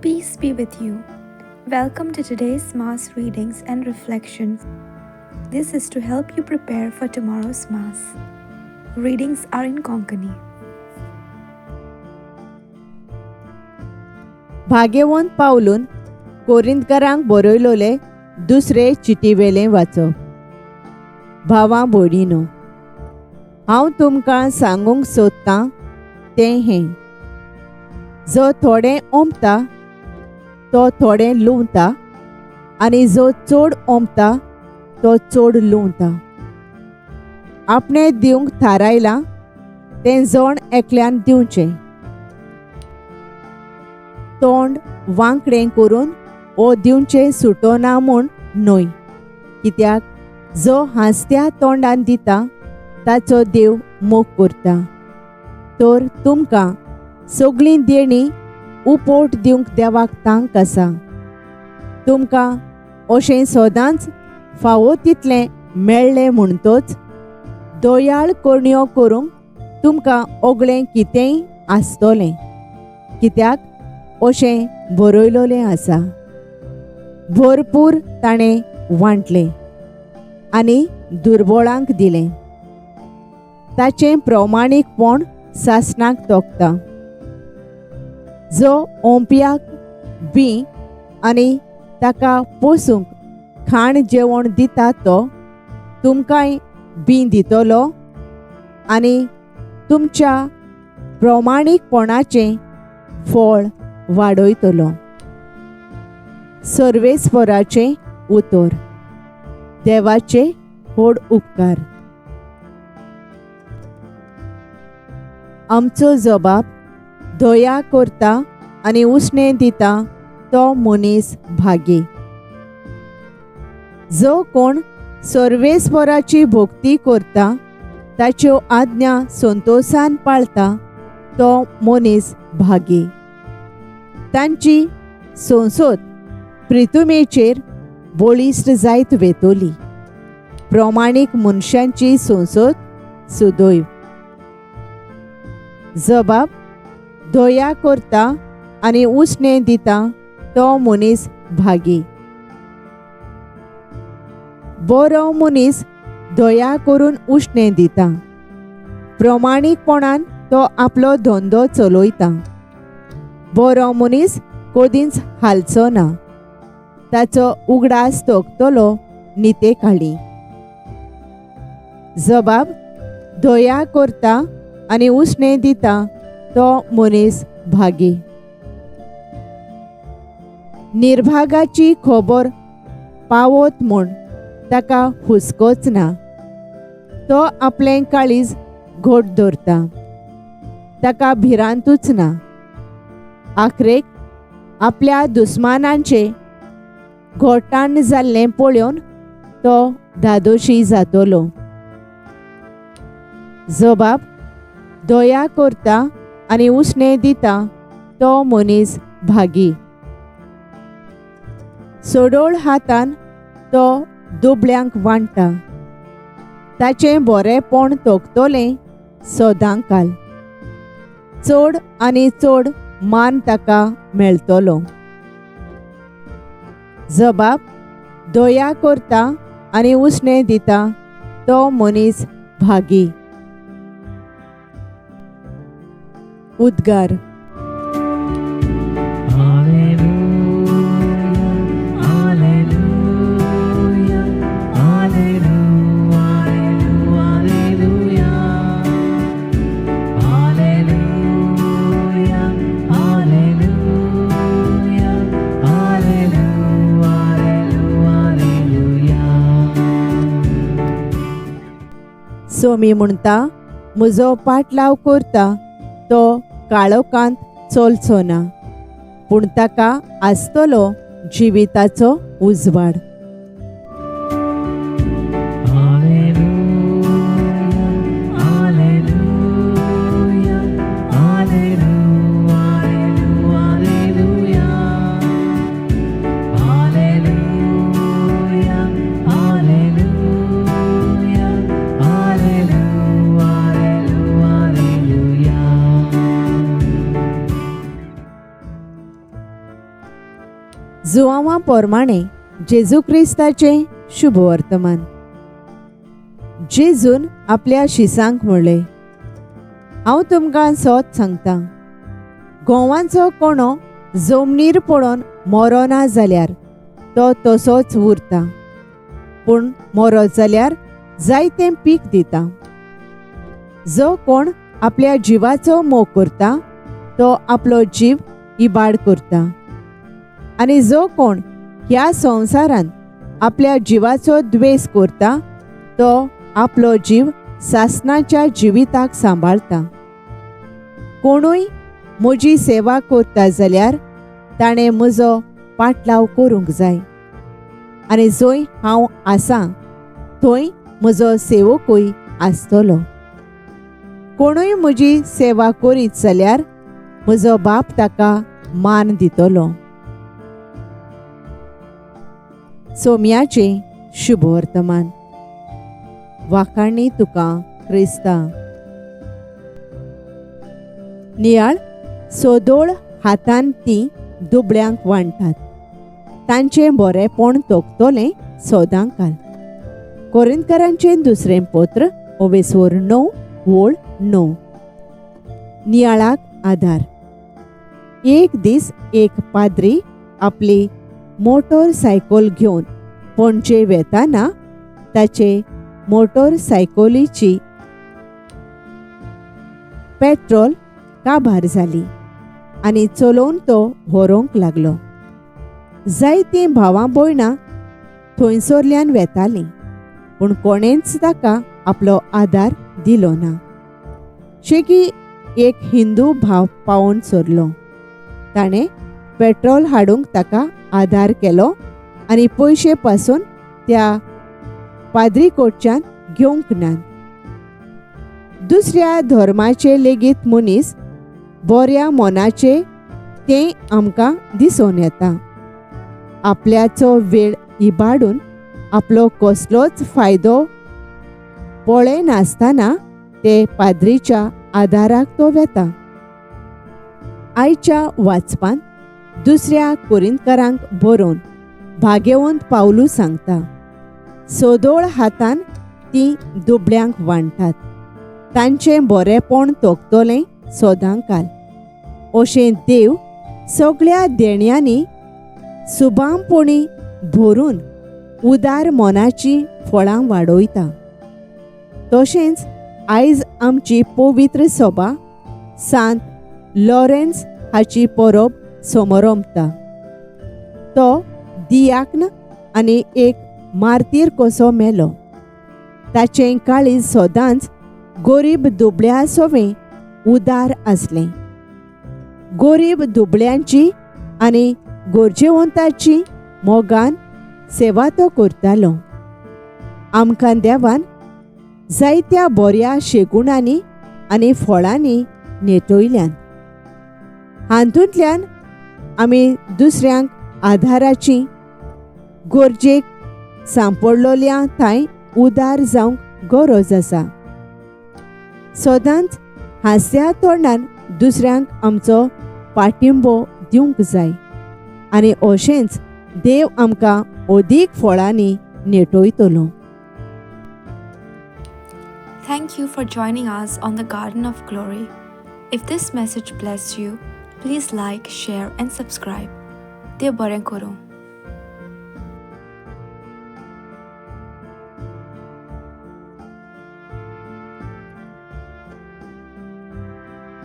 Peace be with you. Welcome to today's Mass readings and reflections. This is to help you prepare for tomorrow's Mass. Readings are in Konkani. भाग्यवंत पावलून कोरिंथकारांक बरयलोले दुसरे चिटीवेलें वाचप. भावां भयणीनो, हांव तुमकां सांगूंक सोदतां तें हें: जो थोडें ओंपता तो थोडें लुंवता, आनी जो चड ओंपता तो चड लुंवता. आपणें दिवंक थारायलां तें जण एकल्यान दिवचें. तोंड वांकडें करून ओ दिवचें सुटोना म्हूण न्हय, कित्याक जो हांसत्या तोंडान दिता ताचो देव मोग करता. तर तुमकां सगळीं देणी उपोट दिवंक देवाक तांक आसा. तुमकां अशें सदांच फावो तितलें मेळ्ळें म्हणटोच दोयाळ कोणयो करूंक तुमकां ओगळें कितेंय आसतलें, कित्याक अशें बरयलोलें आसा: भरपूर ताणें वांटलें आनी दुर्बळांक दिलें. ताचें प्रमाणीकपण सासणाक तोखता. जो ओंपयाक बी आनी ताका पोसूंक खाण जेवण दिता तो तुमकांय बी दितलो आनी तुमच्या प्रमाणीकपणाचें फळ वाडयतलो. सर्वेस्पराचें उतर. देवाचे व्हड उपकार. आमचो जबाब दया करता आनी उसणें दिता तो मनीस भागी. जो कोण सर्वेस्पराची भक्ती करता, ताच्यो आज्ञा संतोषान पाळता तो मनीस भागी. तांची संसद प्रितुमेचेर बळिश्ट जायत वेतोली. प्रमाणीक मनशांची संसद सुदैव. जबाब दया करता आनी उसणें दिता तो मनीस भागी. बरो मनीस दया करून उश्णें दिता. प्रमाणीकपणान तो आपलो धंदो चलयता. बरो मनीस कदींच हालचो ना. ताचो उगडास तोखतलो निते काळी. जबाब दया करता आनी उसणें दिता तो मनीस भागी. निर्भागाची खबर पावत म्हूण ताका हुस्कोच ना. तो आपलें काळीज घोट धरता. ताका भिरांतूच ना. आखरेक आपल्या दुस्मानांचें घोटाण जाल्लें पळोवन तो धादोशी जातलो. जबाब दया करता आनी उसणें दिता तो मनीस भागी. सोडोळ हातान तो दुबळ्यांक वांटता. ताचें बरेंपण तोखतलें सदांकाल. चड आनी चड मान ताका मेळटलो. जबाब दया करता आनी उसणें दिता तो मनीस भागी. उद्गार. सोमी म्हणटा, म्हजो पाटलाव करता तो काळोखांत चलचो ना, पूण ताका आसतलो जिविताचो उजवाड. जुआंवा पोरमाणे जेजू क्रिस्ताचें शुभ वर्तमान. जेजून आपल्या शिसांक म्हणलें, हांव तुमकां सोत सांगतां, गोवांचो कोणो जमनीर पडोन मरो ना जाल्यार तो तसोच उरता, पूण मरो जाल्यार जायतें पीक दिता. जो कोण आपल्या जिवाचो मोग करता तो आपलो जीव इबाड करता, आनी जो कोण ह्या संवसारांत आपल्या जिवाचो द्वेस करता तो आपलो जीव सासणाच्या जिविताक सांबाळटा. कोणूय म्हजी सेवा करता जाल्यार ताणें म्हजो पाटलाव करूंक जाय, आनी जंय हांव आसां थंय म्हजो सेवकूय आसतलो. कोणूय म्हजी सेवा करीत जाल्यार म्हजो बाप ताका मान दितलो. सोमयाचें शुभ वर्तमान. वाखाणणी तुका क्रिस्ता. नियाळ सोदोळ हातान ती दुबळ्यांक वांटतात, तांचें बरेपण तोखतलें सोदांक घाल. कोरिंथकारांचें दुसरें पत्र 9:9. नियाळाक आधार. एक दीस एक पाद्री आपली मोटरसायकल घेवन पणजे वेताना ताचे मोटरसायकलीची पेट्रोल काबार जाली आनी चलोवन तो व्हरोंक लागलो. जायतीं भावां भयणां थंयसरल्यान वेतालीं, पूण कोणेंच ताका आपलो आदार दिलो ना. शेगी एक हिंदू भाव पावून सरलो. ताणें पेट्रोल हाडूंक ताका आदार केलो आनी पयशे पासून त्या पाद्री कडच्यान घेवंक ना. दुसऱ्या धर्माचे लेगीत मनीस बऱ्या मोनाचे तें आमकां दिसून येता. आपल्याचो वेळ इबाडून आपलो कसलोच फायदो पळयनासतना ते पाद्रीच्या आदाराक तो वेता. आयच्या वाचपान दुसऱ्या कोरिंथकारांक बरोवन भाग्यवंत पावलू सांगता, सोदोळ हातान ती दुबळ्यांक वांटतात, तांचें बरेपण तोखतलें सोदांक घाल. अशें देव सगळ्या देण्यांनी सुबामपणी भरून उदार मोनाची फळां वाडयता. तशेंच आयज आमची पवित्र सभा सांत लॉरेन्स हाची परब समोरंभता. तो दियाक्न आनी एक मार्तीर कसो मेलो. ताचें काळीज सदांच गरीब दुबळ्या सोवें उदार आसलें. गरीब दुबळ्यांची आनी गरजेवंताची मोगान सेवा तो करतालो. आमकां देवान जायत्या बऱ्या शेगुणांनी आनी फळांनी नेटयल्यान. हातूंतल्यान आमी दुसऱ्यांक आदाराची गरजेक सांपडलोल्या थंय उदार जावंक गरज आसा. सदांच हास्या तोंडान दुसऱ्यांक आमचो पाठिंबो दिवंक जाय आनी अशेंच देव आमकां अदीक फळांनी नेटयतलो. Thank you for joining us on the Garden of Glory. If this message blessed you, please like, share and subscribe. Dev baren karo.